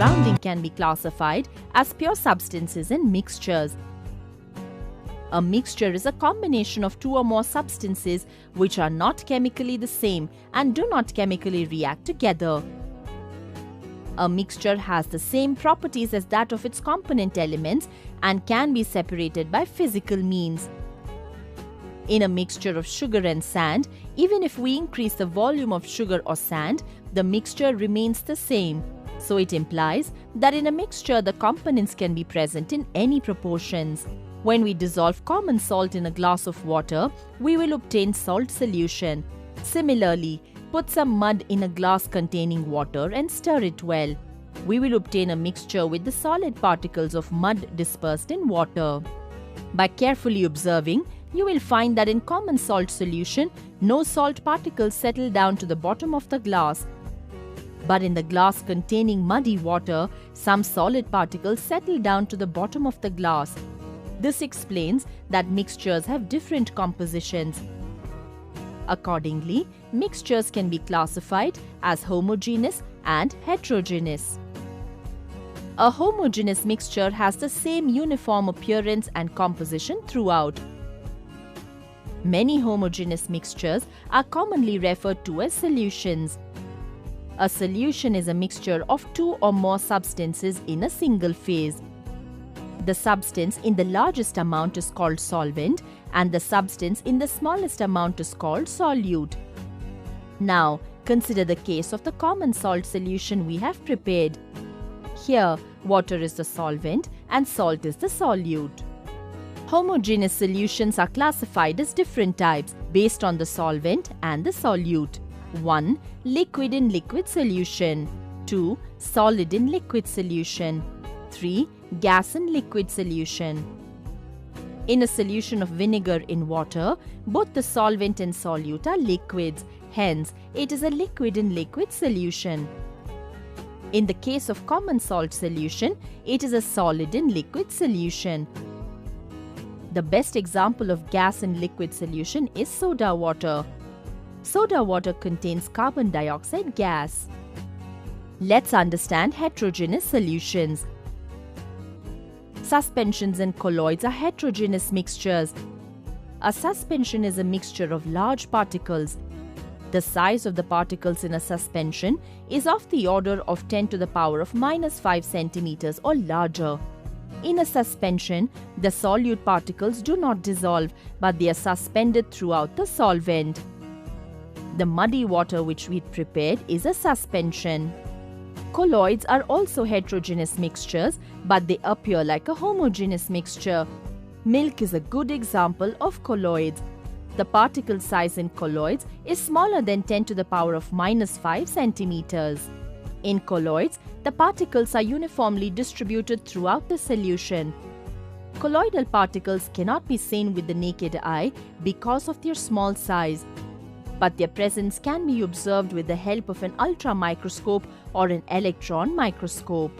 surrounding can be classified as pure substances and mixtures. A mixture is a combination of two or more substances which are not chemically the same and do not chemically react together. A mixture has the same properties as that of its component elements and can be separated by physical means. In a mixture of sugar and sand, even if we increase the volume of sugar or sand, the mixture remains the same. So it implies that in a mixture the components can be present in any proportions. When we dissolve common salt in a glass of water, we will obtain salt solution. Similarly, put some mud in a glass containing water and stir it well. We will obtain a mixture with the solid particles of mud dispersed in water. By carefully observing, you will find that in common salt solution, no salt particles settle down to the bottom of the glass. But in the glass containing muddy water, some solid particles settle down to the bottom of the glass. This explains that mixtures have different compositions. Accordingly, mixtures can be classified as homogeneous and heterogeneous. A homogeneous mixture has the same uniform appearance and composition throughout. Many homogeneous mixtures are commonly referred to as solutions. A solution is a mixture of two or more substances in a single phase. The substance in the largest amount is called solvent and the substance in the smallest amount is called solute. Now, consider the case of the common salt solution we have prepared. Here, water is the solvent and salt is the solute. Homogeneous solutions are classified as different types based on the solvent and the solute. 1. Liquid in liquid solution. 2. Solid in liquid solution. 3. Gas in liquid solution. In a solution of vinegar in water, both the solvent and solute are liquids, hence it is a liquid in liquid solution. In the case of common salt solution, it is a solid in liquid solution. The best example of gas in liquid solution is soda water. Soda water contains carbon dioxide gas. Let's understand heterogeneous solutions. Suspensions and colloids are heterogeneous mixtures. A suspension is a mixture of large particles. The size of the particles in a suspension is of the order of 10 to the power of -5 centimeters or larger. In a suspension, the solute particles do not dissolve, but they are suspended throughout the solvent. The muddy water which we prepared is a suspension. Colloids are also heterogeneous mixtures, but they appear like a homogeneous mixture. Milk is a good example of colloids. The particle size in colloids is smaller than 10 to the power of -5 centimeters. In colloids, the particles are uniformly distributed throughout the solution. Colloidal particles cannot be seen with the naked eye because of their small size, but their presence can be observed with the help of an ultramicroscope or an electron microscope.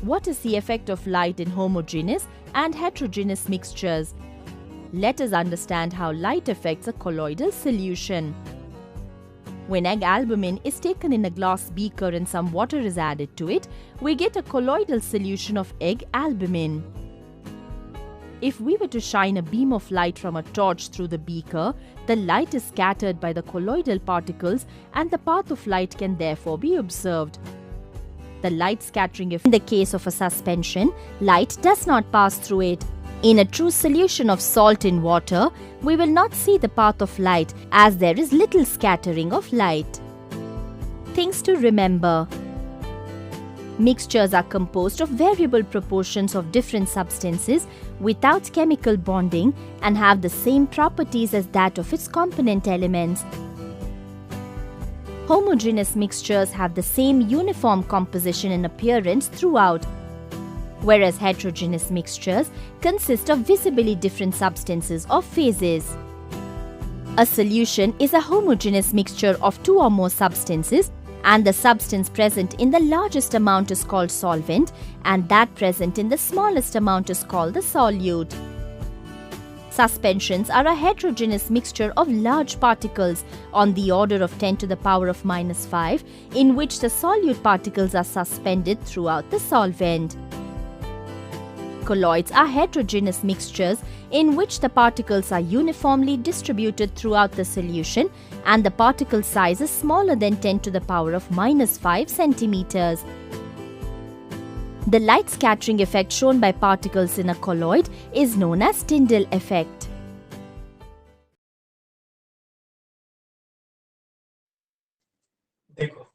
What is the effect of light in homogeneous and heterogeneous mixtures? Let us understand how light affects a colloidal solution. When egg albumin is taken in a glass beaker and some water is added to it, we get a colloidal solution of egg albumin. If we were to shine a beam of light from a torch through the beaker, the light is scattered by the colloidal particles and the path of light can therefore be observed. The light scattering effect in the case of a suspension, light does not pass through it. In a true solution of salt in water, we will not see the path of light as there is little scattering of light. Things to remember. Mixtures are composed of variable proportions of different substances without chemical bonding and have the same properties as that of its component elements. Homogeneous mixtures have the same uniform composition and appearance throughout, whereas heterogeneous mixtures consist of visibly different substances or phases. A solution is a homogeneous mixture of two or more substances, and the substance present in the largest amount is called solvent, and that present in the smallest amount is called the solute. Suspensions are a heterogeneous mixture of large particles on the order of 10 to the power of -5, in which the solute particles are suspended throughout the solvent. Colloids are heterogeneous mixtures in which the particles are uniformly distributed throughout the solution and the particle size is smaller than 10 to the power of -5 centimeters. The light scattering effect shown by particles in a colloid is known as Tyndall effect. देखो,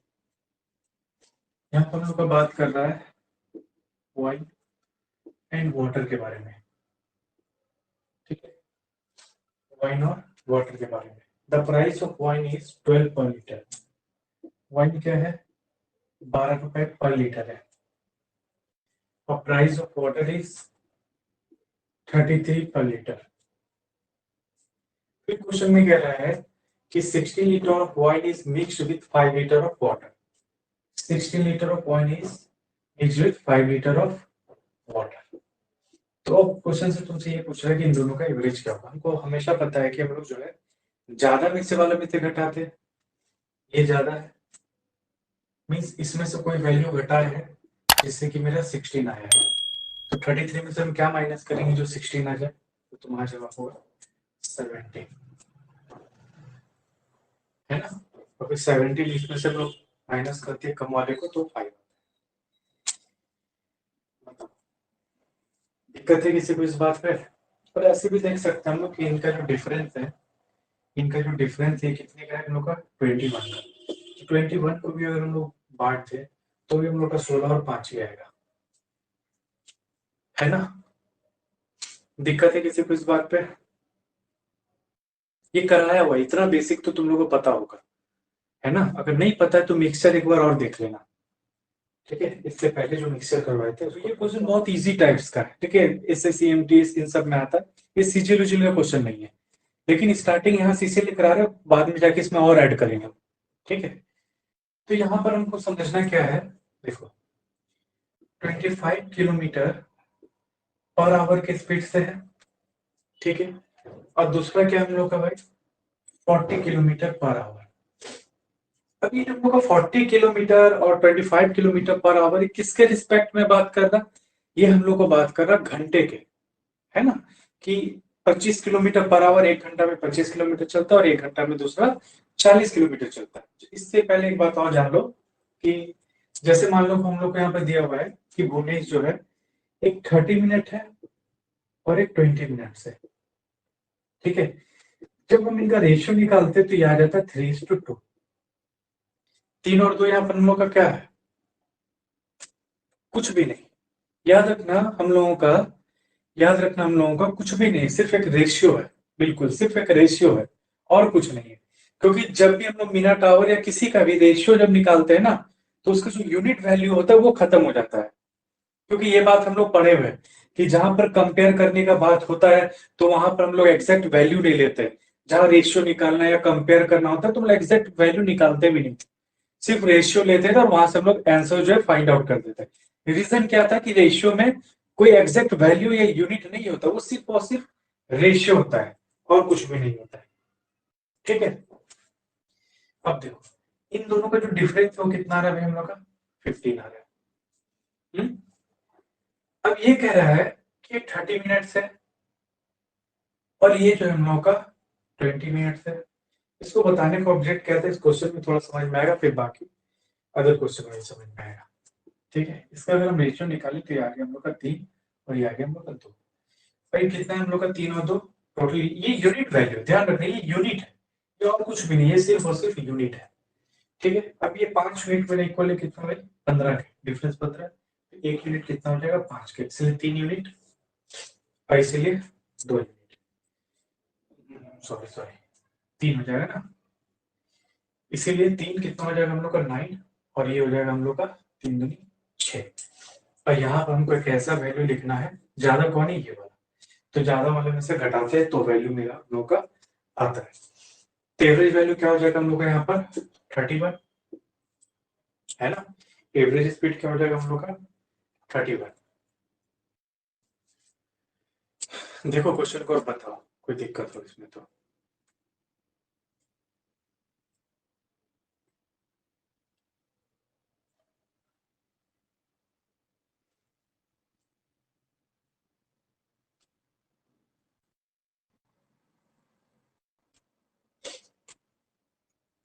यहाँ पर हम लोग बात कर रहा है wine and water के बारे में, ठीक है, वाइन और वाटर के बारे में। The price of wine is 12 पर लीटर। वाइन क्या है? 12 रुपए पर लीटर है। और प्राइस ऑफ वाटर इज 33 पर लीटर। फिर क्वेश्चन में कह रहा है कि 16 litre of wine is mixed with 5 litre of water. 16 litre of wine is mixed with 5 litre of water. तो क्वेश्चन से तुमसे ये पूछ रहा है कि इन दोनों का एवरेज क्या होगा। हमको हमेशा पता है कि हम लोग जो है ज्यादा में से वाला में से घटाते हैं, ये ज्यादा है, मीन्स इसमें से कोई वैल्यू घटा है जिससे कि मेरा 16 आया है। तो 33 में से हम क्या माइनस करेंगे जो 16 आ जाए, तो तुम्हारा जवाब होगा 70, है ना। और फिर 70 इसमें से हम लोग माइनस करते हैं कम वाले को तो 5। बताओ दिक्कत है किसी को इस बात पे? और ऐसे भी देख सकते हैं हम लोग कि इनका जो डिफरेंस है, इनका जो डिफरेंस है कितने का है हम लोग का? 21 का। 21 को भी अगर हम लोग बांटते तो भी हम लोग का 16 और 5 ही आएगा, है ना। दिक्कत है किसी को इस बात पे? ये कराया हुआ, इतना बेसिक तो तुम लोगों को पता होगा, है ना। अगर नहीं पता है तो मिक्सचर एक बार और देख लेना, ठीक है। इससे पहले जो मिक्सचर करवाए थे, तो ये क्वेश्चन बहुत इजी टाइप्स का है, ठीक है। एसएससी एमटीएस इन सब में आता है, ये सीजीएल उजीएल का क्वेश्चन नहीं है, लेकिन स्टार्टिंग यहाँ सीसीएल करा रहे, बाद में जाके इसमें और ऐड करेंगे, ठीक है। तो यहाँ पर हमको समझना क्या है, देखो 25 किलोमीटर पर आवर के स्पीड से है, ठीक है। और दूसरा क्या हम लोग का भाई 40 किलोमीटर पर आवर। अब ये हम लोग का 40 किलोमीटर और 25 किलोमीटर पर आवर किसके रिस्पेक्ट में बात कर रहा? ये हम लोग को बात कर रहा घंटे के, है ना, कि 25 किलोमीटर पर आवर 1 घंटा में 25 किलोमीटर चलता है और 1 घंटा में दूसरा 40 किलोमीटर चलता है। इससे पहले एक बात और जान लो कि जैसे मान लो हम लोग को यहाँ पर दिया हुआ है कि भुवनेश जो है एक 30 मिनट है और एक 20 मिनट से, ठीक है। जब हम इनका रेशियो निकालते तो यह आ जाता है 3:2। 3 और 2 यहाँ पर हम लोग का क्या है? कुछ भी नहीं। याद रखना हम लोगों का कुछ भी नहीं, सिर्फ एक रेशियो है, बिल्कुल सिर्फ एक रेशियो है और कुछ नहीं है। क्योंकि जब भी हम लोग मिनट आवर या किसी का भी रेशियो जब निकालते हैं ना, तो उसका जो यूनिट वैल्यू होता है वो खत्म हो जाता है। क्योंकि ये बात हम लोग पढ़े हुए हैं कि जहां पर कंपेयर करने का बात होता है तो वहां पर हम लोग एग्जैक्ट वैल्यू नहीं लेते। जहां रेशियो निकालना या कंपेयर करना होता है तो हम लोग एग्जैक्ट वैल्यू निकालते भी नहीं, सिर्फ रेशियो लेते थे और वहां से हम लोग आंसर जो है फाइंड आउट कर देते हैं। रीजन क्या था कि रेशियो में कोई एग्जैक्ट वैल्यू या यूनिट नहीं होता, वो सिर्फ और सिर्फ रेशियो होता है और कुछ भी नहीं होता है, ठीक है। अब देखो इन दोनों का जो डिफरेंस है वो कितना आ रहा है हम लोग का? 15 आ रहा है। अब ये कह रहा है कि 30 मिनट्स है और ये जो है हम लोग का 20 मिनट्स है। इसको बताने का ऑब्जेक्ट क्या था, इस क्वेश्चन में थोड़ा समझ में आएगा, फिर बाकी अदर क्वेश्चन में समझ में आएगा, ठीक है। इसका अगर हम रेशियो निकालें तो ये आ गया हम लोग का 3 और ये आ गया हम लोग का 2। भाई कितना है हम लोग का? 3 और 2 टोटल। ये यूनिट वैल्यू, ध्यान रखना ये यूनिट है, ये और कुछ भी नहीं है, सिर्फ और सिर्फ यूनिट है, ठीक है। अब ये 5 यूनिट में इक्वल है कितना भाई? 15 के, डिफरेंस 15। एक यूनिट कितना हो जाएगा? 5 के, इसलिए 3 यूनिट और इसीलिए 2 यूनिट, सॉरी 3 हो जाएगा ना, इसीलिए 3 कितना हो जाएगा हम लोग का? 9 और ये हो जाएगा हम लोग का 3 दूनी 6। और यहाँ पर हमको एक ऐसा वैल्यू लिखना है, ज्यादा कौन है? ये वाला, तो ज्यादा वाले में से घटाते हैं तो वैल्यू मेरा हम लोग का आता है। तो एवरेज वैल्यू क्या हो जाएगा हम लोग का यहाँ पर? 31, है ना। एवरेज स्पीड क्या हो जाएगा हम लोग का? 31। देखो क्वेश्चन को और बताओ, कोई दिक्कत हो इसमें तो।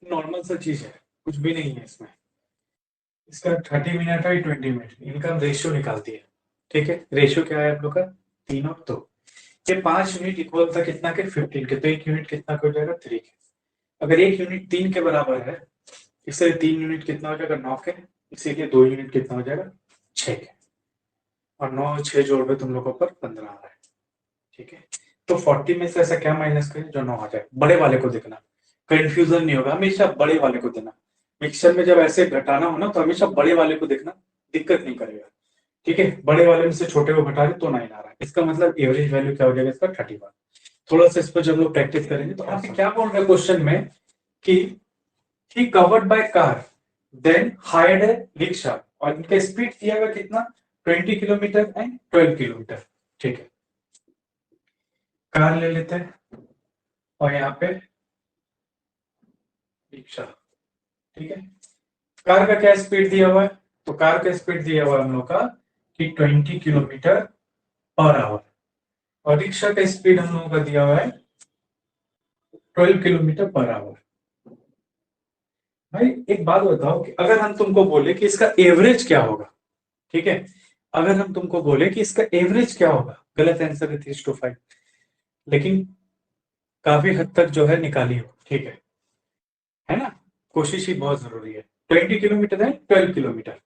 नॉर्मल सा चीज है, कुछ भी नहीं है इसमें। इसका 30 मिनट है, 20 मिनट इनका रेशियो निकालती है। ठीक है, रेशियो क्या है आप लोग का, 3 और 2। ये 5 यूनिट इक्वल था कितना के, 15 के, तो 1 यूनिट कितना हो जाएगा, 3 के। अगर 1 यूनिट 3 के बराबर है, इसलिए 3 यूनिट कितना हो जाएगा, 9 के। इसीलिए 2 यूनिट कितना हो जाएगा, 6 के। और 9 और 6 जोड़ में तुम लोगों पर 15 आ रहा है। ठीक है, तो 40 में से ऐसा क्या माइनस करें जो 9 आ जाए। बड़े वाले को देखना, कंफ्यूजन नहीं होगा, हमेशा बड़े वाले को देना। मिक्सचर में जब ऐसे घटाना हो ना, तो हमेशा बड़े वाले को देखना, दिक्कत नहीं करेगा। ठीक है, बड़े वाले में से छोटे को घटा रहे तो 9 आ रहा है, इसका मतलब एवरेज वैल्यू क्या हो जाएगा इसका, 31। थोड़ा सा इस पर जब लोग प्रैक्टिस करेंगे तो आपसे क्या बोल रहे हैं क्वेश्चन में कि he covered by car then hired a rickshaw, और इनका स्पीड दिया हुआ कितना, 20 किलोमीटर एंड 12 किलोमीटर। ठीक है, कार ले लेते हैं और यहाँ पे रिक्शा। ठीक है, कार का क्या स्पीड दिया हुआ है, तो कार का स्पीड दिया हुआ है हम लोग का कि 20 किलोमीटर पर आवर, और रिक्शा का स्पीड हम लोगों का दिया हुआ है 12 किलोमीटर पर आवर। भाई एक बात बताओ कि अगर हम तुमको बोले कि इसका एवरेज क्या होगा, ठीक है, अगर हम तुमको बोले कि इसका एवरेज क्या होगा, गलत आंसर है 3:5, लेकिन काफी हद तक जो है निकाली हो। ठीक है ना, कोशिश ही बहुत जरूरी है। 20 किलोमीटर है, 12 किलोमीटर।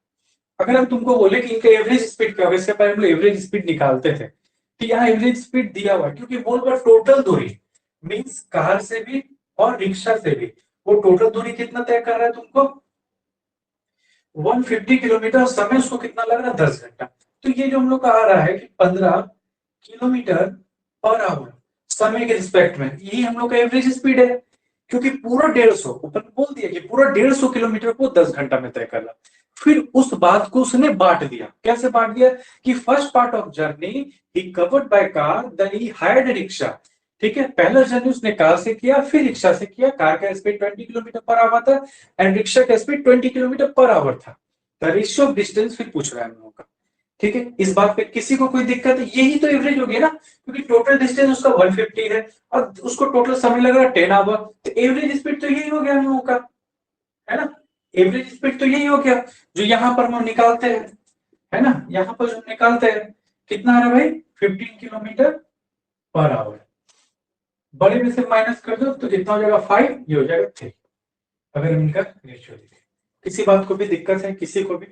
अगर हम तुमको बोले कि इनका एवरेज स्पीड क्या होगा, इससे पहले हम लोग एवरेज स्पीड निकालते थे, तो यहाँ एवरेज स्पीड दिया हुआ है, क्योंकि बोल रहा टोटल दूरी, मीन्स कार से भी और रिक्शा से भी वो टोटल दूरी कितना तय कर रहा है तुमको, 150 किलोमीटर। समय उसको कितना लग रहा है, 10 घंटा। तो ये जो हम लोग का आ रहा है कि 15 किलोमीटर पर आवर समय के रिस्पेक्ट में, यही हम लोग का एवरेज स्पीड है। क्योंकि पूरा 150, ऊपर बोल दिया कि पूरा 150 किलोमीटर को 10 घंटा में तय करना। फिर उस बात को उसने बांट दिया, कैसे बांट दिया कि first part of journey he covered by car, then he hired rickshaw. ठीक है, पहला जर्नी उसने कार से किया, फिर रिक्शा से किया। कार का स्पीड 20 किलोमीटर पर आवर था एंड रिक्शा का स्पीड 20 किलोमीटर पर आवर था। द रेशियो ऑफ डिस्टेंस फिर पूछ रहा है हम लोगों का। ठीक है, इस बात पे किसी को कोई दिक्कत है, यही तो एवरेज हो गया ना, क्योंकि टोटल डिस्टेंस उसका 150 है और उसको टोटल समय लग रहा है 10 आवर, तो एवरेज स्पीड तो यही हो गया हम लोगों का, है ना। एवरेज स्पीड तो यही हो गया जो यहाँ पर हम निकालते हैं, है ना। यहाँ पर जो निकालते हैं कितना आ रहा है भाई, 15 किलोमीटर पर आवर। बड़े में से माइनस कर दो तो कितना हो जाएगा, 5, ये हो जाएगा 3। अगर हम इनका रेशियो देखें, किसी बात को भी दिक्कत है, किसी को भी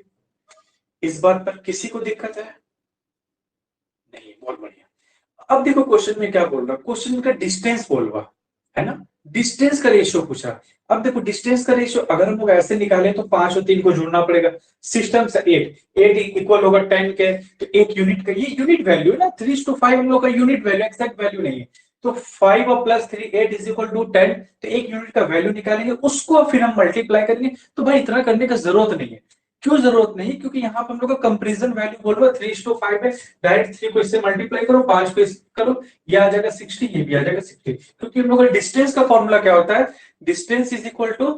इस बात पर किसी को दिक्कत है नहीं, बहुत बढ़िया। अब देखो क्वेश्चन में क्या बोल रहा, क्वेश्चन का डिस्टेंस बोल रहा है ना, डिस्टेंस का रेशियो पूछा। अब देखो डिस्टेंस का रेशियो अगर हम लोग ऐसे निकाले तो 5 और 3 को जोड़ना पड़ेगा, सिस्टम से 8 इक्वल होगा 10 के, तो 1 यूनिट का, ये यूनिट वैल्यू है ना, 3:5 हम लोग का यूनिट वैल्यू, एक्सैक्ट वैल्यू नहीं है। तो 5 और प्लस 3 8 इज इक्वल टू 10, तो 1 यूनिट का वैल्यू निकालेंगे, उसको फिर हम मल्टीप्लाई करेंगे। तो भाई इतना करने का जरूरत नहीं है। क्यों जरूरत नहीं, क्योंकि यहाँ पर हम लोग का कंपेरिजन वैल्यू बोल रहा है 3:5 है, डायरेक्ट 3 को इससे मल्टीप्लाई करो, 5 को इससे करो, ये आ जाएगा 60, ये भी आ जाएगा 60। क्योंकि हम लोग का डिस्टेंस का फॉर्मूला क्या होता है, distance is equal to,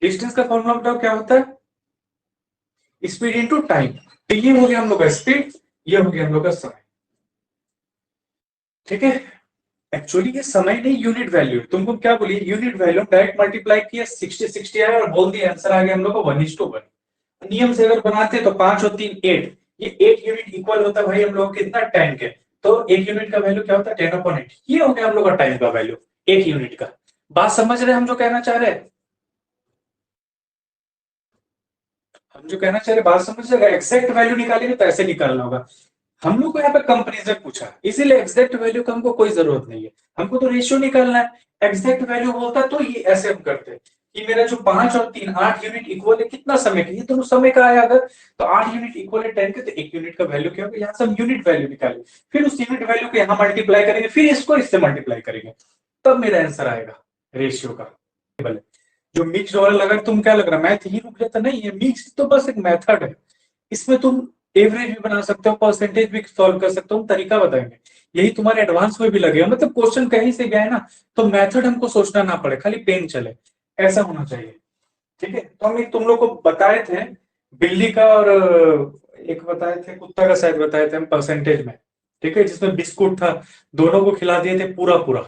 distance का फॉर्मूला बताओ क्या होता है, स्पीड इनटू टाइम। तो ये हो गया हम लोग का स्पीड, ये हो गया हम लोग का समय। ठीक है, एक्चुअली ये समय नहीं, यूनिट वैल्यू। तुमको क्या बोलिए, यूनिट वैल्यू डायरेक्ट मल्टीप्लाई किया, 60 आया और बोल दिया आंसर आ गया हम लोग का 1:1। नियम से अगर बनाते तो 5 और 3 8, ये 8 यूनिट इक्वल होता है भाई हम लोग कितना, 10 के। तो 1 यूनिट का वैल्यू क्या होता है, 10/8। ये हो गया हम लोग का टाइम का वैल्यू 1 यूनिट का। बात समझ रहे हैं हम जो कहना चाह रहे हैं, हम जो कहना चाह रहे बात समझ रहे, एक्सैक्ट वैल्यू निकालेंगे तो ऐसे निकालना होगा। हम लोग को यहाँ पे कंपेरिजन पूछा, इसीलिए एग्जैक्ट वैल्यू का हमको कोई जरूरत नहीं है, हमको तो रेशियो निकालना है। एग्जैक्ट वैल्यू बोलता तो ये ऐसे हम करते कि मेरा जो 5 और 3 8 यूनिट इक्वल है कितना समय का, ये दोनों समय का आया अगर, तो 8 यूनिट इक्वल है 10 के, तो 1 यूनिट का वैल्यू क्या होगा, यहाँ से हम यूनिट वैल्यू निकालेंगे, फिर उस यूनिट वैल्यू को यहाँ मल्टीप्लाई करेंगे, फिर इसको इससे मल्टीप्लाई करेंगे, तब मेरा आंसर आएगा रेशियो का। जो मिक्स वाला लगा, तुम क्या लग रहा है मैथ ही रुक जाता, नहीं है, मिक्स तो बस एक मेथड है। इसमें तुम एवरेज भी बना सकते हो, परसेंटेज भी सॉल्व कर सकते हो, हम तरीका बताएंगे। यही तुम्हारे एडवांस में भी लगेगा, मतलब क्वेश्चन कहीं से गया है ना तो मेथड हमको सोचना ना पड़े, खाली पेन चले, ऐसा होना चाहिए। ठीक है, तो हम एक तुम लोग को बताए थे बिल्ली का और एक बताए थे कुत्ता का, शायद बताए थे हम परसेंटेज में। ठीक है, जिसमें बिस्कुट था, दोनों को खिला दिए थे पूरा पूरा।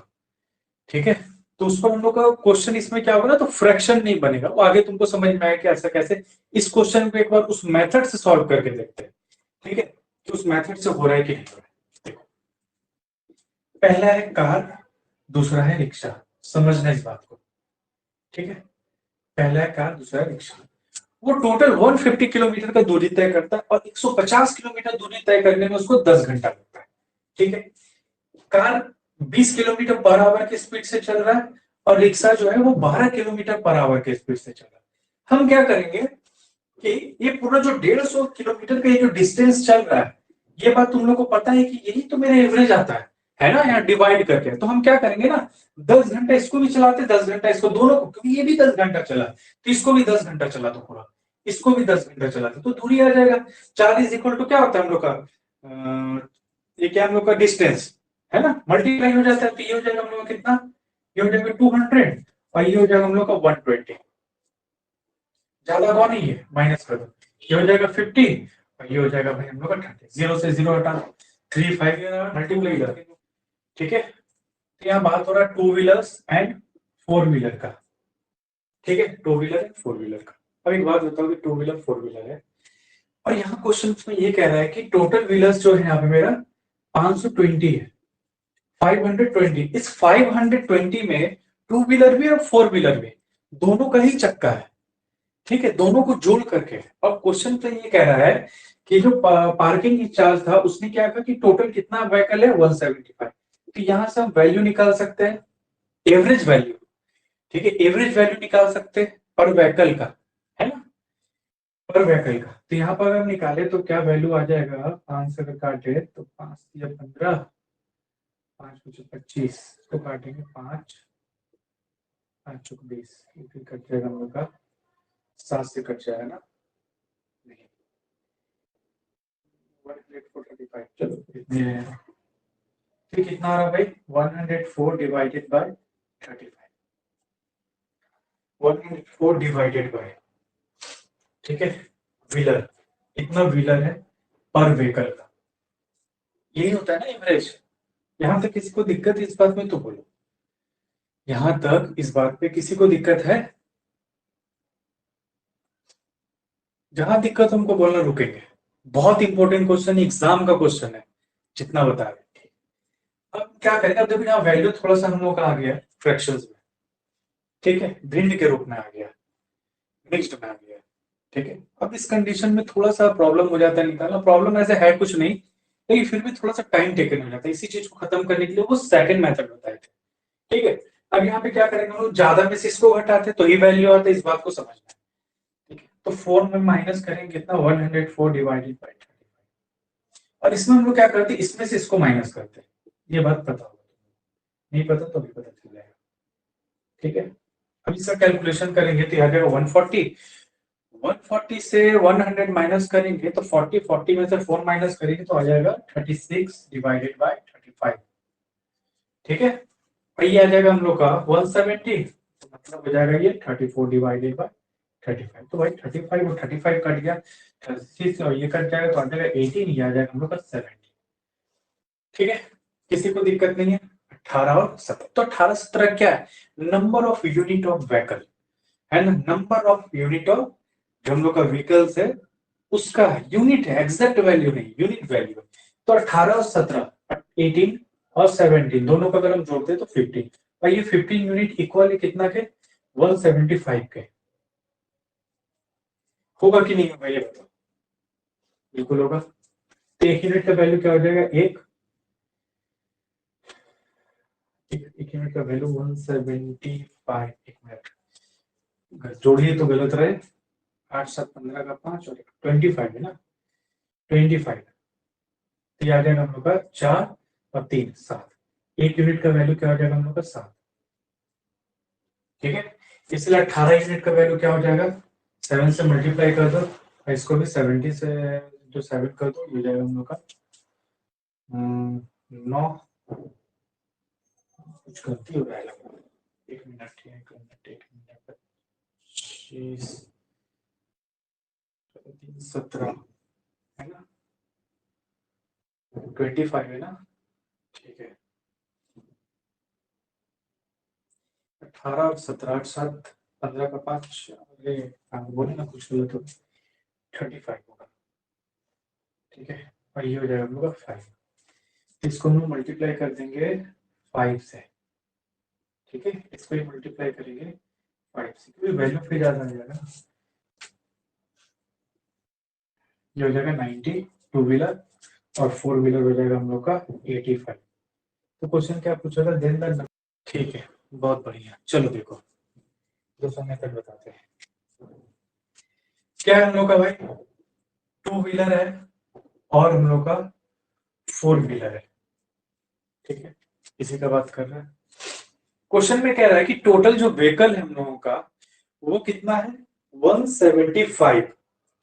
ठीक है, तो उस पर हम लोग का क्वेश्चन इसमें क्या होगा ना, तो फ्रैक्शन नहीं बनेगा, वो आगे तुमको समझ में आया कि ऐसा कैसे। इस क्वेश्चन को एक बार उस मेथड से सॉल्व करके देखते हैं। ठीक है, कि उस मेथड से हो रहा है कि नहीं हो रहा है। देखो, पहला है कार, दूसरा है रिक्शा। समझना इस बात को। ठीक है, पहला है कार, दूसरा है रिक्शा। वो टोटल 150 किलोमीटर का दूरी तय करता है और 150 किलोमीटर दूरी तय करने में उसको 10 घंटा लगता है। ठीक है, कार 20 किलोमीटर पर आवर की स्पीड से चल रहा है और रिक्शा जो है वो 12 किलोमीटर पर आवर की स्पीड से चल रहा है। हम क्या करेंगे कि ये पूरा जो 150 किलोमीटर का ये जो डिस्टेंस चल रहा है, ये बात तुम लोग को पता है कि यही तो मेरा एवरेज आता है ना, यहाँ डिवाइड करके। तो हम क्या करेंगे ना, 10 घंटा इसको भी चलाते, 10 घंटा इसको, दोनों को, क्योंकि ये भी 10 घंटा चला तो इसको भी 10 घंटा चला, तो पूरा इसको भी 10 घंटा चला तो दूरी आ जाएगा। 4 इज इक्वल टू क्या होता है हम लोग का, ये क्या हम लोग का डिस्टेंस है ना, मल्टीप्लाई हो जाता है। तो ये हो जाएगा हम लोग का कितना, ये हो जाएगा 200 और ये हो जाएगा हम लोग का 120। ज्यादा कौन नहीं है, माइनस कर दो, ये हो जाएगा 50 और ये हो जाएगा भाई हम लोग का 30। 0 से 0 हटा, 3 5 मल्टीप्लाई कर। ठीक है, तो यहाँ बात हो रहा है two wheelers and four wheeler का। ठीक है, two wheeler and four wheeler का। अब एक बात बताओ कि टू व्हीलर फोर व्हीलर है और यहाँ क्वेश्चन में ये कह रहा है कि टोटल व्हीलर्स जो है यहाँ पे मेरा 520 है, 520। इस 520 में टू व्हीलर भी और फोर व्हीलर भी दोनों का ही चक्का है। ठीक है, दोनों को जोड़ करके। और क्वेश्चन तो ये कह रहा है कि जो पार्किंग इंचार्ज था उसने क्या कहा कि टोटल कितना व्हीकल है, 175। तो यहां से हम वैल्यू निकाल सकते हैं, एवरेज वैल्यू। ठीक है, एवरेज वैल्यू निकाल सकते हैं पर व्हीकल का, है ना, पर व्हीकल का। तो यहाँ पर हम निकाले तो क्या वैल्यू आ जाएगा, 5 से अगर काटे तो 5 या 15, 5 कुछ 25 तो काटेंगे 5, 5 चुक 20, कट जाएगा हम लोग का 7 से कट जाएगा ना, नहीं 135, चलो इतने। फिर कितना आ रहा भाई, 104 डिवाइडेड बाय 35, 104 डिवाइडेड बाय, ठीक है, व्हीलर, इतना व्हीलर है पर व्हीकल का, यही होता है ना एवरेज। यहां तक किसी को दिक्कत इस बात में तो बोलो, यहां तक इस बात पे किसी को दिक्कत है? जहां दिक्कत हमको बोलना रुकेंगे। बहुत इंपॉर्टेंट क्वेश्चन, एग्जाम का क्वेश्चन है, जितना बता रहे। अब क्या करेंगे, अब देखो यहाँ वैल्यू थोड़ा सा हम लोग का आ गया फ्रैक्शंस में। ठीक है, भिन्न के रूप में आ गया, मिक्स्ड में आ गया। ठीक है, अब इस कंडीशन में थोड़ा सा प्रॉब्लम हो जाता है निकालना। प्रॉब्लम ऐसे है कुछ नहीं, लेकिन फिर भी थोड़ा सा टाइम टेकन हो जाता है। इसी चीज को खत्म करने के लिए वो सेकंड मेथड बताए थे। ठीक है, अब यहाँ पे क्या करेंगे हम लोग, ज्यादा में से इसको घटाते तो ही वैल्यू आते, इस बात को समझना है। ठीक है, तो 4 में माइनस करेंगे कितना, 104 डिवाइडेड बाई 35। और इसमें हम लोग क्या करते, इसमें से इसको माइनस करते। ये बात पता होगा, नहीं पता तो भी पता चल जाएगा। ठीक है, अब इसका कैलकुलेशन करेंगे तो आ जाएगा 140। 140 से 100 माइनस करेंगे तो 40, 40 में से 4 माइनस करेंगे तो आ जाएगा 36 डिवाइडेड बाय 35। ठीक है, और ये आ जाएगा हम लोग का 170, तो मतलब हो जाएगा ये 34 डिवाइडेड बाय 35। तो भाई 35 और 35 कट गया, 36 और ये कट जाएगा तो आ जाएगा 18, ये आ जाएगा हम लोग का 70। ठीक है, किसी को दिक्कत नहीं है। 18 और 17, तो 18 17 क्या है, number of unit of vehicle है ना, नंबर ऑफ यूनिट ऑफ जो हम लोग का व्हीकल्स है उसका यूनिट है, एग्जैक्ट वैल्यू नहीं, यूनिट वैल्यू है। तो 18 और 17, 18 और 17 दोनों का अगर हम जोड़ते हैं तो 15, और ये 15 यूनिट इक्वल है कितना के, 175 के। होगा कि नहीं होगा ये बताओ, बिल्कुल होगा। तो एक यूनिट का वैल्यू क्या हो जाएगा, एक यूनिट का वैल्यू 175। एक मिनट जोड़िए तो गलत रहे, 8 7 15 का 5 और 25 है ना, 25। तो ये आ जाएगा हम लोग का 4 और 3 7। एक यूनिट का वैल्यू क्या हो जाएगा हम लोग का 7। ठीक है, इसलिए 18 यूनिट का वैल्यू क्या हो जाएगा, 7 से मल्टीप्लाई कर दो और इसको भी 70 से जो 7 कर दो, ये हो जाएगा हम लोग का 9, कुछ गलती हो रहा है लगभग, 1 मिनट, 1 मिनट, 1 मिनट, 25, 17 है ना, 25 है ना, ठीक है, 18 और 17, 8, 7, 15 का 5, अरे बोले ना कुछ गलत हो, 35 होगा, ठीक है, और ये हो जाएगा हम लोग का 5, इसको हम लोग मल्टीप्लाई कर देंगे 5 से, ठीक है, इसको ही मल्टीप्लाई करेंगे 5 से, क्योंकि वैल्यू फिर ज्यादा आ जाएगा ना, ये हो जाएगा 90 टू व्हीलर, और 4 व्हीलर हो जाएगा हम लोग का 85। तो क्वेश्चन क्या पूछा था, देन द, ठीक है, बहुत बढ़िया, चलो देखो दूसरा मेथड बताते हैं। क्या है हम लोग का भाई, 2 व्हीलर है और हम लोग का 4 व्हीलर है, ठीक है, इसी का बात कर रहे हैं। क्वेश्चन में कह रहा है कि टोटल जो व्हीकल है हम लोगों का वो कितना है, 175,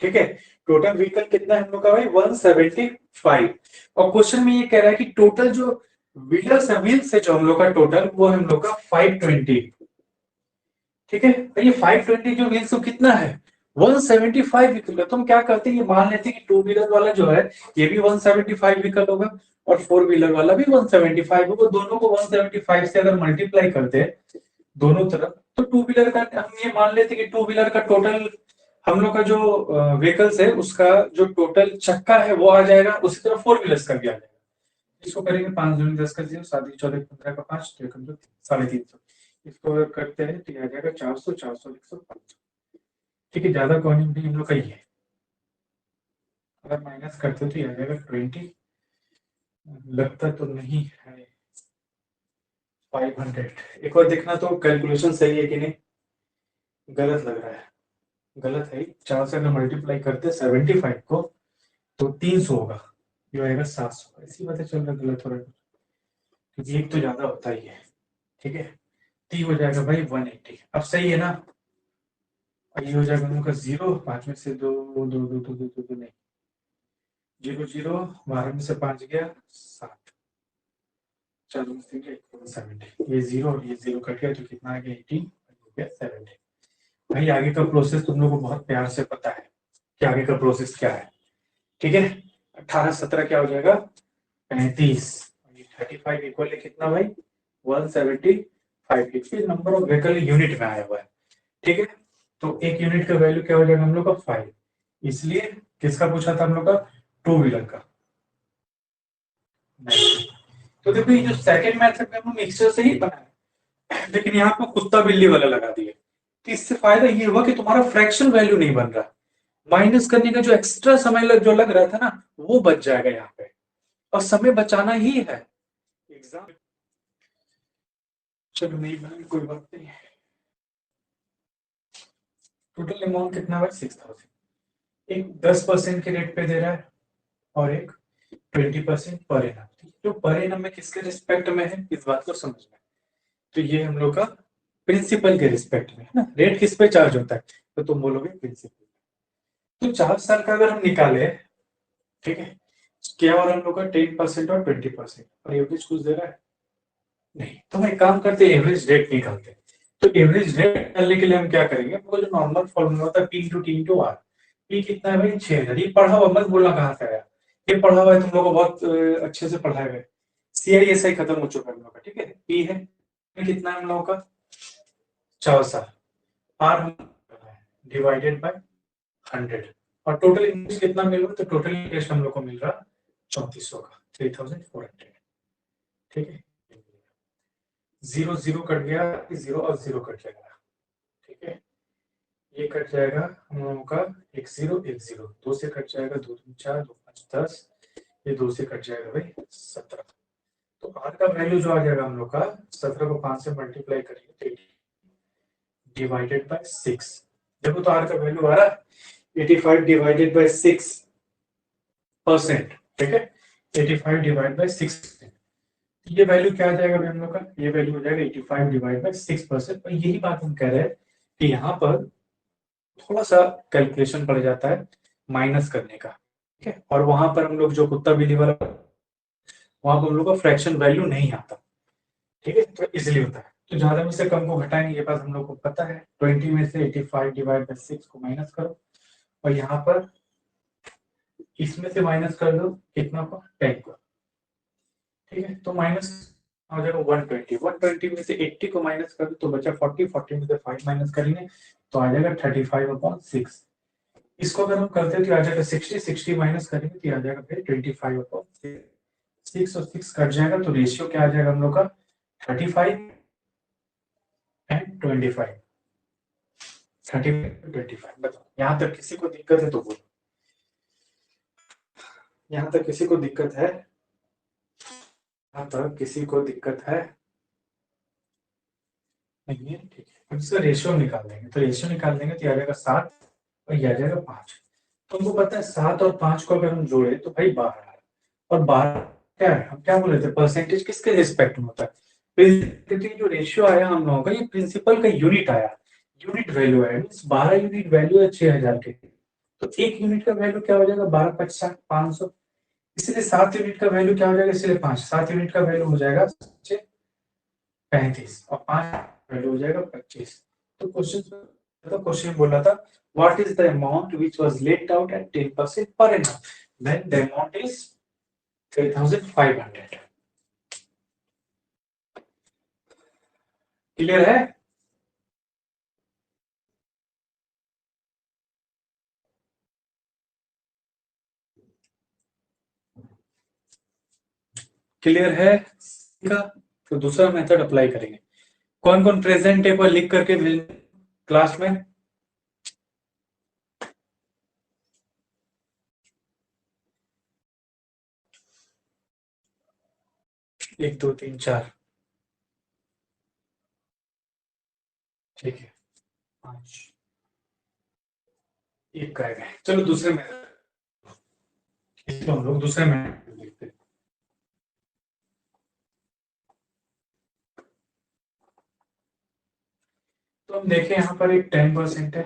ठीक है, टोटल व्हीकल कितना है हम लोग का भाई, 175, और क्वेश्चन में ये कह रहा है कि टोटल जो व्हील्स है, व्हील्स है जो हम लोग का टोटल, वो है हम लोग का 520, ठीक है, तो ये 520 जो व्हील्स, तो कितना है, 175 व्हीकल। तो हम क्या करते हैं, ये मान लेते हैं कि 2 व्हीलर वाला जो है ये भी 175 व्हीकल होगा, और 4 व्हीलर वाला भी 175 होगा, दोनों को 175 से अगर मल्टीप्लाई करते हैं दोनों तरफ, तो 2 व्हीलर का हम ये मान लेते हैं कि 2 व्हीलर का टोटल हम लोग का जो व्हीकल्स है उसका जो टोटल चक्का है वो आ जाएगा, उसी तरह 4 व्हीलर्स का भी आ जाएगा। इसको करेंगे 5 दूनी 10 का 0, 7 14 15 का 5, तो 350, इसको अगर करते हैं तो ये आ जाएगा 400, 400, 100, ठीक है, ज्यादा क्वांटिटी हम लोग का ही है, अगर माइनस करते तो ये आ जाएगा 20, लगता तो नहीं है 500, एक बार देखना तो कैलकुलेशन सही है कि नहीं, गलत लग रहा है, गलत है, 4 से अगर मल्टीप्लाई करते 75 को तो 300 होगा, ये आएगा 700, इसी बात चल रहा है, गलत हो रहा है, क्योंकि एक तो ज्यादा होता ही है, ठीक है, टी हो जाएगा भाई 180, अब सही है ना, और ये हो जाएगा हम लोग का 0, 5 में से 2, 2, 2, 2, 2, 2, 2 नहीं, 0, 0, 12 में से 5 गया 7, 4 में से 70, ये 0 और ये 0 कट गया तो कितना आ गया 18, हो गया 70। भाई आगे का प्रोसेस तुम लोग को बहुत प्यार से पता है कि आगे का प्रोसेस क्या है, ठीक है, 18 17 क्या हो जाएगा 35, 35 इक्वल कितना भाई 175, क्योंकि नंबर ऑफ व्हीकल यूनिट में आया हुआ है, ठीक है, तो एक यूनिट का वैल्यू क्या हो जाएगा हम लोग का 5, इसलिए किसका पूछा था हम लोग का, 2 व्हीलर का। तो देखो ये जो सेकंड मेथड में हम मिक्सचर से ही बनाया, लेकिन यहाँ पे कुत्ता बिल्ली वाला लगा दिए, तो इससे फायदा ये हुआ कि तुम्हारा फ्रैक्शन वैल्यू नहीं बन रहा, माइनस करने का जो एक्स्ट्रा समय जो लग रहा था ना वो बच जाएगा यहाँ पे, और समय बचाना ही है एग्जाम, चलो नहीं बना कोई बात नहीं, टोटल अमाउंट कितना है 6000, एक 10% के रेट पे दे रहा है और एक 20% पर एनम, जो पर एनम में किसके रिस्पेक्ट में है इस बात को समझना है, तो ये हम लोग का प्रिंसिपल के रिस्पेक्ट में है ना, रेट किस पे चार्ज होता है तो तुम बोलोगे प्रिंसिपल, तो 4 साल का अगर हम निकाले, ठीक है, क्या और हम लोग का 10% और 20%, और एवरेज कुछ दे रहा है नहीं, तो हम एक काम करते हैं एवरेज रेट निकालते हैं, तो एवरेज रेट निकालने के लिए हम क्या करेंगे, वो जो नॉर्मल फॉर्मूला होता है P into T into R, P कितना है भाई 6000, ये पढ़ा हुआ मत बोलना कहाँ से आया, ये पढ़ा हुआ है तुम लोग को बहुत अच्छे से पढ़ाए हुए, CISI खत्म हो चुका है हम लोग का, ठीक है, पी है कितना है हम लोगों का 4 साल, आर हम डिवाइडेड बाय 100, और टोटल इंटरेस्ट कितना मिल रहा है, तो टोटल इंटरेस्ट हम लोग को मिल रहा 3400 का 3400, ठीक है, 0 0 कट गया, 0 और 0 कट जाएगा, ठीक है, ये कट जाएगा हम लोगों का 1 0 2 से कट जाएगा, 2 2 4 2 5 10, ये 2 से कट जाएगा भाई 17, तो आर का वैल्यू जो आ जाएगा हम लोग का 17 को 5 से मल्टीप्लाई करेंगे डिवाइडेड बाय 6, देखो तो आर का वैल्यू आ रहा है 85 डिवाइडेड बाय 6%, ठीक है, 85 डिवाइड बाय 6%, ये वैल्यू क्या आ जाएगा भाई हम लोग का, ये वैल्यू हो जाएगा 85 डिवाइड बाय 6%, और यही बात हम कह रहे हैं कि यहाँ पर थोड़ा सा कैलकुलेशन पड़ जाता है माइनस करने का, ठीक है, और वहां पर हम लोग जो कुत्ता बिल्ली वाला वहां पर हम लोग का फ्रैक्शन वैल्यू नहीं आता, ठीक है, तो इजिली होता है। तो ज्यादा में से कम को घटाएंगे, ये बात हम लोग को पता है। 20 में से 85 डिवाइड बाई 6 को माइनस करो, और यहाँ पर इसमें से माइनस कर दो कितना को, 10 को, ठीक है। तो माइनस हो जाएगा 120, 120 में से 80 को माइनस कर दो तो बचा 40, 40 में से 5 माइनस करेंगे तो आ जाएगा 35/6। इसको अगर हम करते हैं तो आ जाएगा 60, 60 माइनस करेंगे तो आ जाएगा फिर 25/6 और 6 कट जाएगा, तो रेशियो क्या आ जाएगा हम लोग का, 35 एंड 25, 35/25। बताओ यहाँ तक किसी को दिक्कत है तो बोलो, यहाँ तक किसी को दिक्कत है, यहाँ तक किसी को दिक्कत है, नहीं है, ठीक है। अब इसका रेशियो निकाल देंगे, तो रेशियो निकाल देंगे तो ये आ जाएगा 7 और ये आ जाएगा 5। तुमको पता है 7 और 5 को अगर हम जोड़े तो भाई 12 है, और 12 क्या है, हम क्या बोल रहे थे, परसेंटेज किसके रिस्पेक्ट में होता है, प्रिंसिपल जो रेशियो आया हम लोगों का, ये प्रिंसिपल का यूनिट आया, यूनिट वैल्यू है, मीन्स 12 यूनिट वैल्यू है 6000 के, तो एक यूनिट का वैल्यू क्या हो जाएगा, 12 50 500, इसलिए 7 यूनिट का वैल्यू क्या हो जाएगा, इसलिए 5, 7 यूनिट का वैल्यू हो जाएगा 35 और 5 वैल्यू हो जाएगा 25। तो क्वेश्चन बोला था what is the amount which was let out at 10% per annum, then the amount is 3500। Clear है? क्लियर है का? तो दूसरा मेथड अप्लाई करेंगे। कौन कौन प्रेजेंट है पर लिख करके भेज क्लास में। 1 2 3 4, ठीक है, 5 एक का है। चलो दूसरे में, इसको हम लोग दूसरे में लिखते हैं। तो हम देखें यहाँ पर एक 10% है,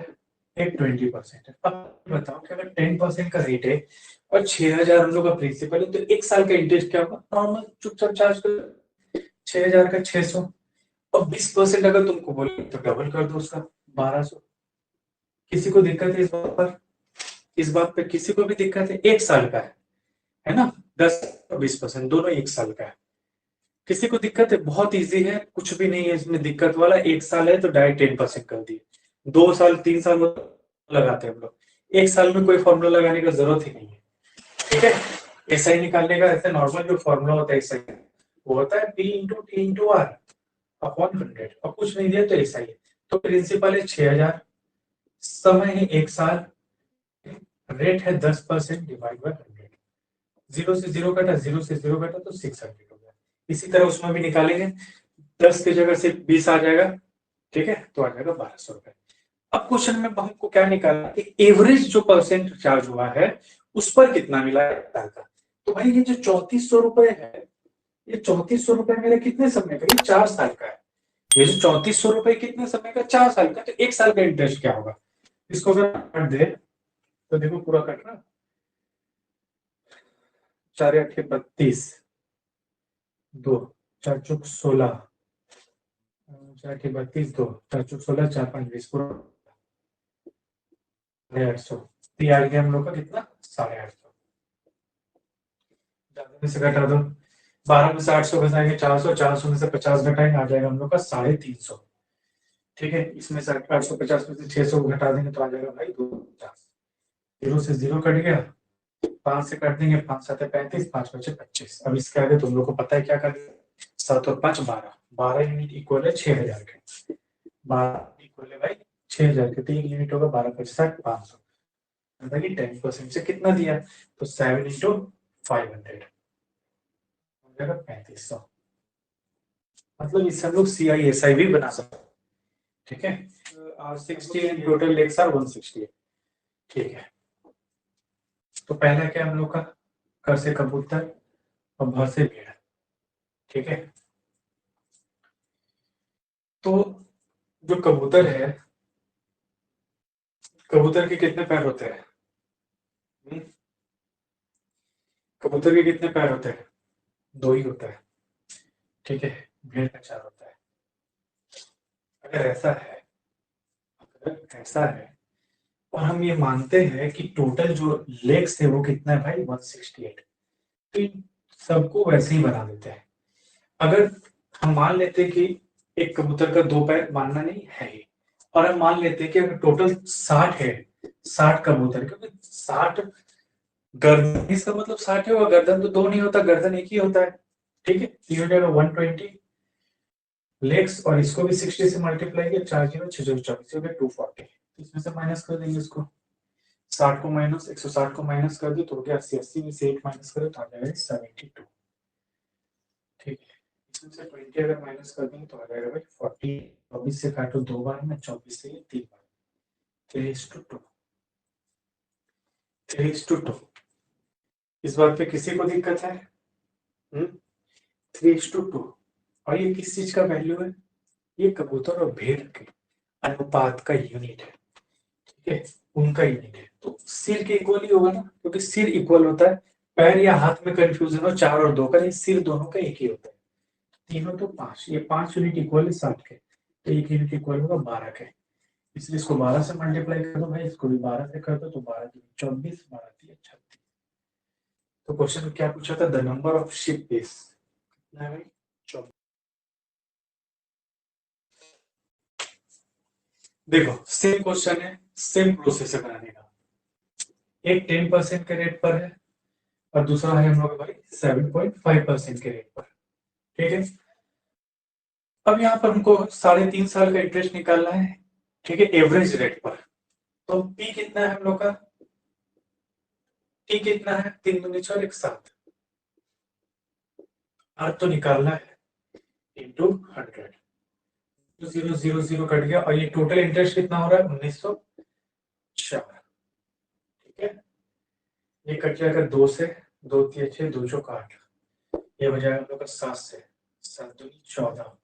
एक 20% है। अब बताओ कि अगर 10% का रेट है और 6000 हम लोग का प्रिंसिपल है, तो एक साल का इंटरेस्ट क्या होगा, नॉर्मल चुपचाप चार्ज कर, 6000 का 600, और 20% अगर तुमको बोले तो डबल कर दो उसका, 1200। किसी को दिक्कत है इस बात पर, इस बात पे किसी को भी दिक्कत है, एक साल का है ना, 10 और 20% दोनों एक साल का है। किसी को दिक्कत है, बहुत इजी है, कुछ भी नहीं है इसमें दिक्कत वाला। एक साल है तो डायरेक्ट 10% कर दिए, 2 साल 3 साल में लगाते हैं हम लोग, एक साल में कोई फॉर्मूला लगाने का जरूरत ही नहीं है, ठीक है। ऐसा ही निकालने का, ऐसे नॉर्मल जो फॉर्मूला होता है ऐसा ही, वो होता है P into T into R upon 100, और कुछ नहीं दिया तो ऐसा ही है। तो प्रिंसिपल है 6000, समय है एक साल, रेट है 10% डिवाइड बाय 100, 0 से 0 कटा, 0 से 0 कटा तो 600 हो गया। इसी तरह उसमें भी निकालेंगे, 10 की जगह से 20 आ जाएगा, ठीक है, तो आ जाएगा 1200 रुपए। अब क्वेश्चन में हमको क्या निकालना है, एवरेज जो परसेंट चार्ज हुआ है उस पर कितना मिला है साल का। तो भाई ये जो 3400 रुपए है, ये 3400 रुपए मेरे कितने समय का, ये 4 साल का है। ये जो 3400 रुपए कितने समय का, 4 साल का, तो एक साल का इंटरेस्ट क्या होगा, इसको अगर काट दे तो देखो पूरा कट रहा, 4 8 32, 2 4 चौक 16, 4 8 32, 2 4 चौक 16, 4 5 20, पूरा 850। तो ये आ गया हम लोग का कितना, 850। ज्यादा में से घटा दो, 12 में से 800 घटाएंगे 400, 400 में से 50 घटाएंगे आ जाएगा हम लोग का 350, ठीक है। इसमें से 850 में से 600 घटा देंगे तो आ जाएगा भाई 250, 0 से 0 कट गया, 5 से काट देंगे, 5 7 35, 5 बचे 25। अब इसके आगे तुम लोग को पता है क्या करें, 7 और 5 12, 12 यूनिट इक्वल है 6000 के, 12 इक्वल है भाई 6000 के, 3 यूनिट होगा 12 25 60 500, 10% से कितना दिया, तो 7 इंटू 500 हो जाएगा 3500। मतलब इससे हम लोग CISI भी बना सकते हैं, ठीक है। R60 टोटल लेक्स आर 160, ठीक है। तो पहला क्या हम लोग का, कर से कबूतर और भर से भेड़, ठीक है। तो जो कबूतर है, कबूतर के कितने पैर होते हैं, हम्म? कबूतर के कितने पैर होते हैं, 2 ही होता है, ठीक है, भेड़ का 4 होता है। अगर ऐसा है, अगर ऐसा है और हम ये मानते हैं कि टोटल जो लेग्स थे वो कितना है भाई 168, तो इन सबको वैसे ही बना देते हैं। अगर हम मान लेते हैं कि एक कबूतर का 2 पैर मानना नहीं है ही, और हम मान लेते हैं कि अगर टोटल 60 है, 60 कबूतर, क्योंकि 60 गर्दन, इसका मतलब 60 होगा, गर्दन तो 2 नहीं होता, गर्दन एक ही होता है, ठीक है। ये हो जाएगा 120 लेग्स, और इसको भी 60 से मल्टीप्लाई किया, 4 जीरो 6 जीरो 24 हो गया 240। इसमें से माइनस कर देंगे इसको, 60 को माइनस 160 को माइनस कर दो तो हो गया 80, 80 में से 1 माइनस करो तो आ जाएगा 72, ठीक है। इसमें से 20 अगर माइनस कर देंगे तो आ जाएगा भाई 40, 24 से काटो 2 बार में, 24 से 3 बार, 3:2, 3:2। इस बात पे किसी को दिक्कत है? 3:2, और ये किस चीज का वैल्यू है? ये कबूतर और भेड़ के अनुपात का यूनिट है, ठीक है, उनका यूनिट है। तो सिर के इक्वल ही होगा ना, क्योंकि सिर इक्वल होता है, पैर या हाथ में कंफ्यूजन हो 4 और 2 का, नहीं, सिर दोनों का एक ही होता है। तीनों तो 5, ये 5 यूनिट इक्वल है 60 के, तो एक यूनिट इक्वल होगा 12 के, इसलिए इसको 12 से मल्टीप्लाई कर दो भाई, इसको भी 12 से कर दो तो 12 दूनी 24, 12 तीन 36। तो क्वेश्चन में क्या पूछा था? The number of ship is कितना है भाई? 24। देखो सेम क्वेश्चन है, सेम प्रोसेस है बनाने का। एक 10% के रेट पर है और दूसरा है हम लोग भाई 7.5% के रेट पर, ठीक है। अब यहाँ पर हमको 3.5 साल का इंटरेस्ट निकालना है, ठीक है, एवरेज रेट पर। तो पी कितना है हम लोग का? टी कितना है? 3 दूनी 6 1 7, आर तो निकालना है इंटू 100, तो 0 0 0 कट गया, और ये टोटल इंटरेस्ट कितना हो रहा है? 1904, ठीक है। ये कट जाएगा 2 से, 2 3 6 2 चौक 8, ये हो जाएगा हम लोग का 7 से, 7 दूनी 14,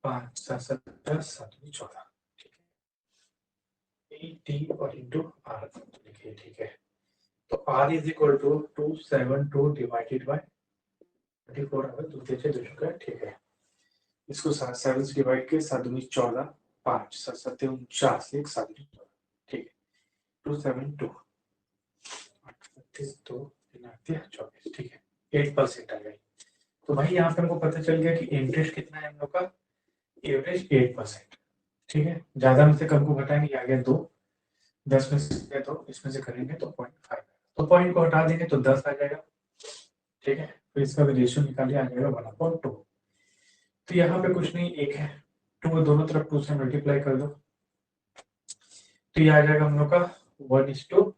5 7 7 10 7 दूनी 14, ठीक है। टी और इंटू आर लिखिए, ठीक है। तो R is equal to 272 divided by 24 hour, 2 3 6 2 चौक 8, ठीक है। इसको 7 से डिवाइड किए, 7 दूनी 14, 5 7 7 49, 1 7 दूनी 14, ठीक है। 272 38 2 24, ठीक है, 8% आ गई। तो भाई यहाँ पे हमको पता चल गया कि इंटरेस्ट कितना है हम लोग का? एवरेज 8%, ठीक है। ज्यादा में से कम को घटाएंगे, आ गया 2, 10 में से तो इसमें से करेंगे तो 0.5, तो पॉइंट को हटा देंगे तो 10 आ जाएगा, ठीक है। तो इसका भी रेशियो निकालिए, आ जाएगा 1/2। तो यहाँ पे कुछ नहीं, एक है 2, दोनों तरफ 2 से मल्टीप्लाई कर दो, तो ये आ जाएगा हम लोग का 1:4।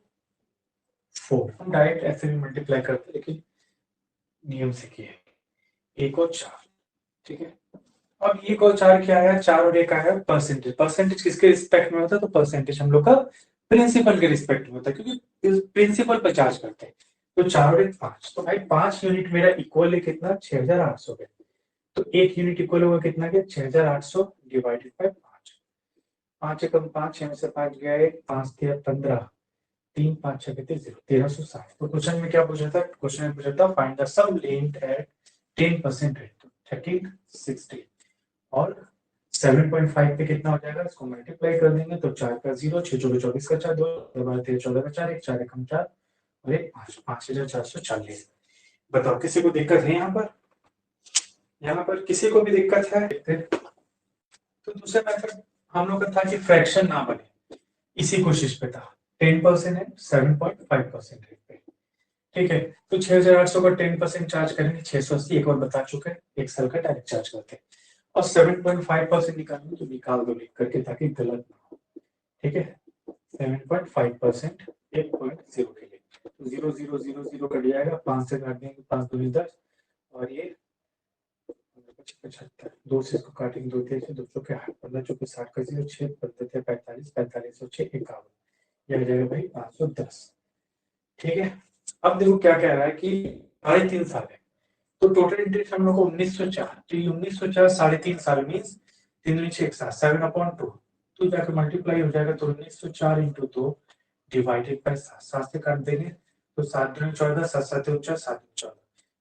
हम डायरेक्ट ऐसे भी मल्टीप्लाई करते, लेकिन नियम से किए 1 और 4, ठीक है। अब 1 और 4 क्या आया? 4 और 1 आया परसेंटेज। परसेंटेज किसके रिस्पेक्ट में होता है? तो परसेंटेज हम लोग का प्रिंसिपल के रिस्पेक्ट में होता है, क्योंकि प्रिंसिपल पर चार्ज करते हैं। तो 4 और 1 5, तो भाई 5 यूनिट मेरा इक्वल है कितना? 6800 के। तो 1 यूनिट इक्वल होगा कितना के? 6800 डिवाइडेड बाय 5, 5 एकम 5, 6 में से 5 गया 1, 5 दिया 15, 3 5 6 कितने 0, 1360। तो क्वेश्चन में क्या पूछा था? क्वेश्चन में पूछा था find the sum lent at 10% rate, तो 1360, और 7.5 पे कितना हो जाएगा? इसको मल्टीप्लाई कर देंगे तो 4 का 0, 6 24 24 का 4, 2 12 13 14 का 4, 1 4 1 4 और 1 5, 5440। बताओ किसी को दिक्कत है यहाँ पर? यहाँ पर किसी को भी दिक्कत है? तो दूसरा मेथड हम लोग का था कि फ्रैक्शन ना बने, इसी कोशिश पे था। 10% है 7.5% रेट पे, ठीक है। तो 6800 का 10% चार्ज करेंगे 680, एक और बता चुके हैं, 1 साल का डायरेक्ट चार्ज करते हैं। और 7.5% निकालेंगे तो निकाल दो लिख करके, ताकि गलत ना हो, ठीक है। 7.5% 8.0 के लिए, तो 0 0 0 0 कट जाएगा, 5 से काट देंगे, 5 दूनी 10, और ये 75, 2 से इसको काटेंगे, 2 3 2 चौके 8, 15 चौके 60 का 0, 6 15 45, 45 और 6 51, ये आ जाएगा भाई 510, ठीक है। अब देखो क्या कह रहा है कि 3.5 साल है, तो टोटल इंटरेस्ट हम लोग को 1904, तो ये 1904 3.5 साल मीन्स 3 6 7 7/2, तो जाकर मल्टीप्लाई हो जाएगा, तो 1904 इंटू 2 डिवाइडेड बाय 7, 7 से काट देंगे तो 7 दूनी 14, 7 7 49, 7 14,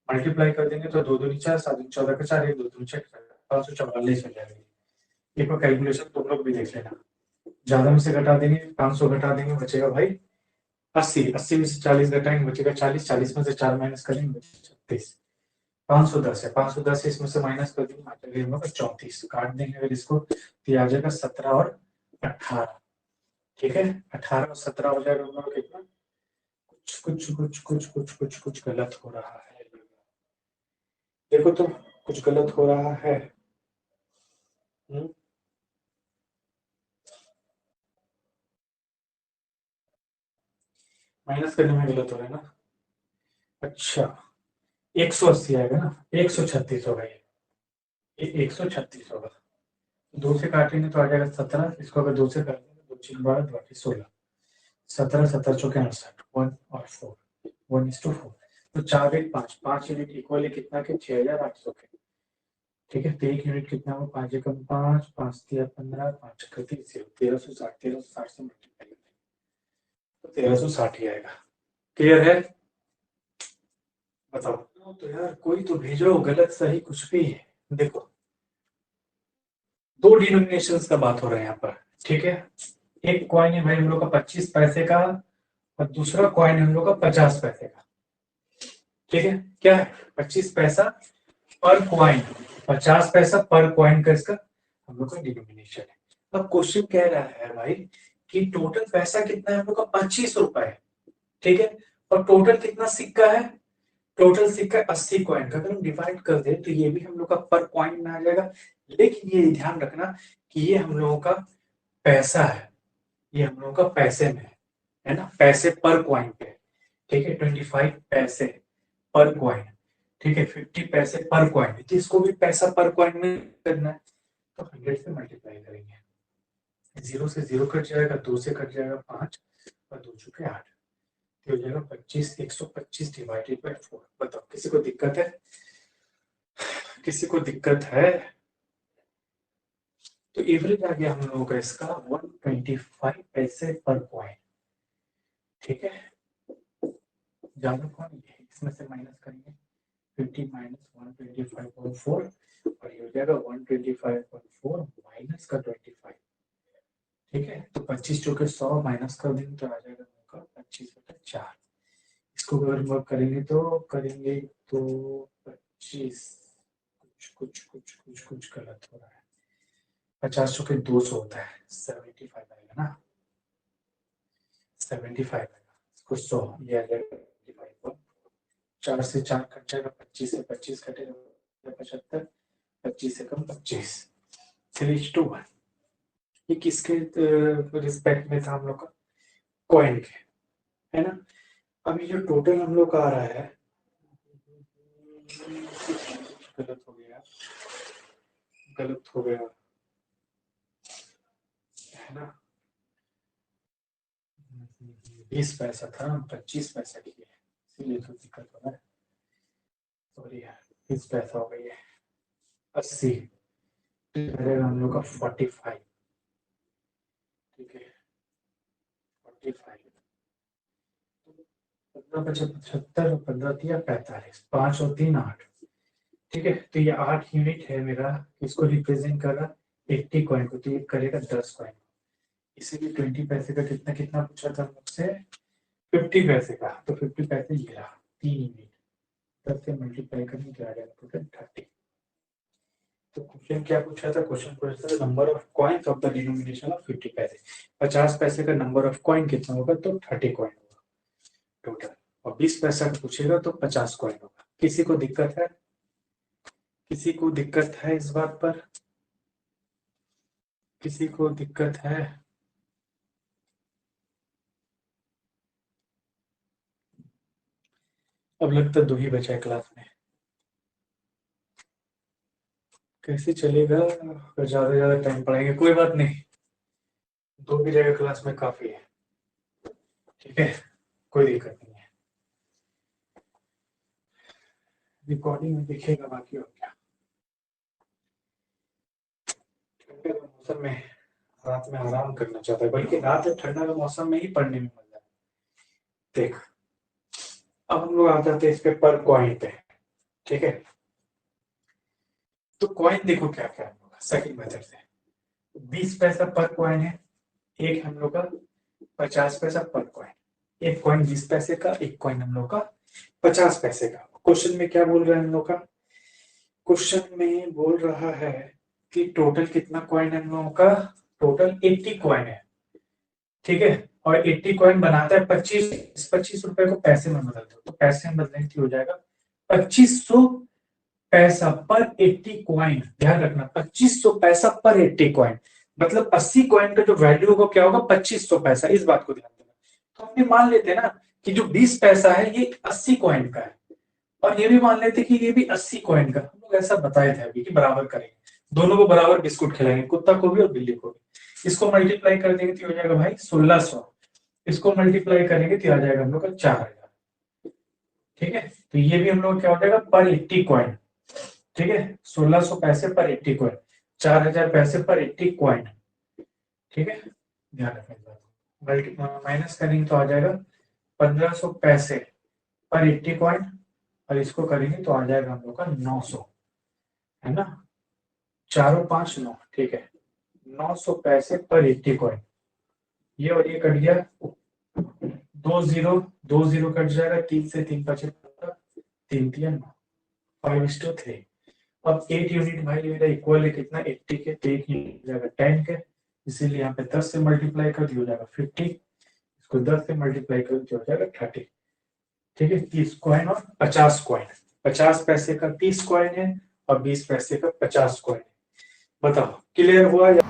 मल्टीप्लाई कर देंगे तो 2 दूनी 4, 7 दूनी 14 का 4, 1 2 दूनी 6, 544 हो जाएगा। एक बार कैलकुलेशन तुम लोग भी देख लेना। ज्यादा में से घटा देंगे, 500 घटा देंगे, बचेगा भाई 80, 80 में से 40 घटाएंगे बचेगा 40, 40 में से 4 माइनस करेंगे बचेगा 36। 510 है, 510 इसमें से माइनस कर देंगे 34, काट देंगे अगर इसको तो आ जाएगा 17 और 18। ठीक है, 18 और 17 हो जाएगा हम लोग कितना। कुछ गलत हो रहा है, देखो तो कुछ गलत हो रहा है। माइनस करने में गलत हो रहा है ना। अच्छा 180 आएगा ना, 136 होगा ये 136 होगा। 2 से काटेंगे तो आ जाएगा 17, इसको अगर 2 से काटेंगे 2 6 12 16, 17 17 चौके 68, 1 और 4, 1:4। तो 4 1 5, 5 यूनिट इक्वल है कितना के 6800 के। ठीक है, तो 1 यूनिट कितना हो, 5 एकम 5, 5 3 15, 5 6 30, 1360, 1360 से मल्टीप्लाई तो 1360 ही आएगा। क्लियर है, बताओ। तो यार कोई तो भेजो, गलत सही कुछ भी है। देखो 2 डिनोमिनेशंस का बात हो रहा है यहाँ पर। ठीक है, एक कॉइन है भाई हम लोग का 25 पैसे का और दूसरा कॉइन है हम लोग का 50 पैसे का। ठीक है, क्या है 25 पैसा पर कॉइन, 50 पैसा पर कॉइन का इसका हम लोग का डिनोमिनेशन है। अब क्वेश्चन कह रहा है भाई कि टोटल पैसा कितना है हम लोग का 25 रुपए है। ठीक है, और टोटल कितना सिक्का है, टोटल सिक्का 80 कॉइन का। अगर हम डिवाइड कर दे तो ये भी हम लोग का पर कॉइन में आ जाएगा, लेकिन ये ध्यान रखना कि ये हम लोगों का पैसा है, ये हम लोगों का पैसे में है ना, पैसे पर कॉइन पे। ठीक है, 25 पैसे पर कॉइन। ठीक है, 50 पैसे पर कॉइन, तो इसको भी पैसा पर कॉइन में करना है तो 100 से मल्टीप्लाई करेंगे। 0 से 0 कट जाएगा, 2 से कट जाएगा 5 और 2 चुके 8, हो जाएगा 25, 125 डिवाइडेड बाय 4। बताओ किसी को दिक्कत है, किसी को दिक्कत है? तो एवरेज आ गया हम लोगों का इसका 125 पैसे पर कॉइन। ठीक है, ज्यादा कॉइन इसमें से माइनस करेंगे 50 माइनस 125.4 और ये हो जाएगा 125.4 माइनस का 25। ठीक है, तो 25 चौके 100 माइनस कर देंगे तो आ जाएगा आपका 25/4। इसको अगर वर्क करेंगे तो तो 25, कुछ गलत हो रहा है। 50 चौके 200 होता है, 75 आएगा ना, 75 आएगा, इसको 100 ये आ जाएगा 25। 4 से 4 कट जाएगा, 25 से 25 कटेगा 75, 25 से कम 25। चलिए 2 ये किसके रिस्पेक्ट में था हम लोग का, कॉइन के, है ना। अभी जो टोटल हम लोग का आ रहा है, गलत हो गया, गलत हो गया है ना, 20 पैसा था 25 पैसा की है, इसीलिए तो दिक्कत हो रहा है। सॉरी यार, 20 पैसा हो गई है 80, हम लोग का 45। ठीक है 45, 15 75, 15 दिया 45, 5 और 3 8। ठीक है, तो ये 8 यूनिट है मेरा, इसको रिप्रेजेंट कर रहा 80 कॉइन को, तो ये करेगा 10 कॉइन। इसीलिए 20 पैसे का कितना कितना पूछा था मुझसे, 50 पैसे का, तो 50 पैसे ये रहा 3 यूनिट, 10 से मल्टीप्लाई करने के आ जाएगा टोटल 30। तो क्वेश्चन क्या पूछा था, क्वेश्चन पूछा था number of coins of the denomination of 50 पैसे। 50 पैसे का नंबर ऑफ कॉइन कितना होगा, तो 30 कॉइन होगा टोटल, और 20 पैसा का पूछेगा तो 50 कॉइन होगा। किसी को दिक्कत है, किसी को दिक्कत है इस बात पर, किसी को दिक्कत है? अब लगता 2 ही बचा है क्लास में, कैसे चलेगा, अगर ज्यादा ज्यादा टाइम पढ़ाएंगे कोई बात नहीं, 2 भी रहेगा क्लास में काफी है। ठीक है, कोई दिक्कत नहीं है, रिकॉर्डिंग में दिखेगा बाकी और क्या। ठंडे के मौसम में रात में आराम करना चाहता है, बल्कि रात में ठंडा के मौसम में ही पढ़ने में मजा है। देख अब हम लोग आ जाते हैं इस पे पर कॉइन पे। ठीक है। तो कॉइन देखो क्या क्या हम लोग का सेकंड मेथड से 20 पैसा पर कॉइन है, एक हम लोग का 50 पैसा पर कॉइन, एक कॉइन 20 पैसे का, एक कॉइन हम लोग का 50 पैसे का। क्वेश्चन में क्या बोल रहे हैं हम लोग का, क्वेश्चन में बोल रहा है कि टोटल कितना कॉइन है हम लोगों का, टोटल 80 कॉइन है, ठीक है। और 80 कॉइन बनाता है 25 रुपए को पैसे में बदल दो, तो पैसे में बदलने की हो जाएगा 2500 पैसा पर 80 कॉइन। ध्यान रखना 2500 पैसा पर 80 कॉइन, मतलब 80 कॉइन का जो वैल्यू होगा क्या होगा 2500 पैसा, इस बात को ध्यान देना। तो हमने मान लेते हैं ना कि जो 20 पैसा है ये 80 कॉइन का है, और ये भी मान लेते कि ये भी 80 कॉइन का। हम लोग ऐसा बताए थे अभी कि बराबर करेंगे, दोनों को बराबर बिस्कुट खिलाएंगे, कुत्ता को भी और बिल्ली को भी। इसको मल्टीप्लाई कर देंगे तो हो जाएगा भाई 1600, इसको मल्टीप्लाई करेंगे तो आ जाएगा हम लोग का 4000, ठीक है। तो ये भी हम लोग क्या हो जाएगा पर 80 कॉइन, ठीक है। 1600 पैसे पर 80 कॉइन, 4000 पैसे पर 80 कॉइन, ठीक है। ध्यान रखना माइनस करेंगे तो आ जाएगा 1500 पैसे पर 80 कॉइन, और इसको करेंगे तो आ जाएगा हम लोग का 900, है ना, 459, ठीक है। 900 पैसे पर 80 कॉइन, ये और ये कट गया, 2 जीरो कट जाएगा, 3 से 3 बचे 3 3 5:3। अब 8 यूनिट भाई मेरा इक्वल है कितना 80 के, तो 1 यूनिट जाएगा 10 के, इसीलिए यहाँ पे 10 से मल्टीप्लाई कर दिया हो जाएगा 50, इसको 10 से मल्टीप्लाई कर दिया हो जाएगा 30, ठीक है। 30 कॉइन और 50 कॉइन, 50 पैसे का 30 कॉइन है और 20 पैसे का 50 कॉइन है। बताओ क्लियर हुआ या